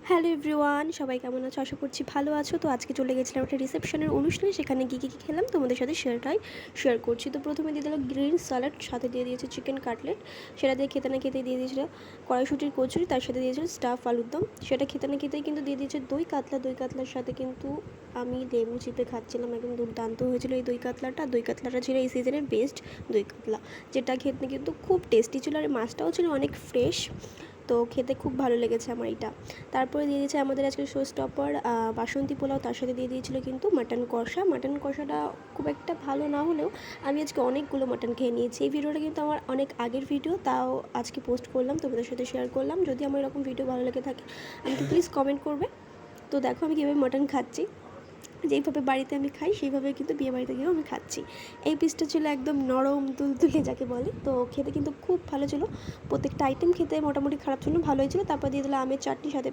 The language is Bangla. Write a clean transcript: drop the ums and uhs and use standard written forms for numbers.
হ্যালো এভরিওয়ান, সবাই কেমন আছো? আশা করছি ভালো আছো। তো আজকে চলে গেছিলাম একটা রিসেপশনের অনুষ্ঠানে, সেখানে কী কী খেলাম তোমাদের সাথে শেয়ার করছি। তো প্রথমে দিয়ে দিল গ্রিন স্যালাড, সাথে দিয়ে দিয়েছে চিকেন কাটলেট, সেটা দিয়ে খেতে না খেতেই দিয়ে দিয়েছিল কড়াইশুঁটির কচুরি, তার সাথে দিয়েছিল স্টাফ আলুর দম, সেটা খেতে না খেতেই কিন্তু দিয়ে দিয়েছে দই কাতলা। দই কাতলার সাথে কিন্তু আমি লেবু চিপে খাচ্ছিলাম, একদম দুর্দান্ত হয়েছিল এই দই কাতলাটা। দই কাতলাটা ছিল এই সিজনের বেস্ট দই কাতলা, যেটা খেতে কিন্তু খুব টেস্টি ছিল, আর মাছটাও ছিল অনেক ফ্রেশ। তো খেতে খুব ভালো লেগেছে আমার এটা। তারপরে দিয়ে দিয়েছে আমাদের আজকে শো স্টপার বাসন্তী পোলাও, তার সাথে দিয়ে দিয়েছিল কিন্তু মাটন কষা। মাটন কষাটা খুব একটা ভালো না হলেও আমি আজকে অনেকগুলো মাটন খেয়ে নিয়েছি। এই ভিডিওটা কিন্তু আমার অনেক আগের ভিডিও, তাও আজকে পোস্ট করলাম, তোমাদের সাথে শেয়ার করলাম। যদি আমার এরকম ভিডিও ভালো লেগে থাকে আমাকে প্লিজ কমেন্ট করবে। তো দেখো আমি কীভাবে মাটন খাচ্ছি, যেইভাবে বাড়িতে আমি খাই সেইভাবে কিন্তু বিয়ে বাড়িতে গিয়েও আমি খাচ্ছি। এই পিসটা ছিল একদম নরম তুলতুলে যাকে বলে। তো খেতে কিন্তু খুব ভালো ছিল, প্রত্যেকটা আইটেম খেতে মোটামুটি খারাপ ছিল না, ভালোই ছিল। তারপর দিয়ে দিলাম আমের চাটনি, সাথে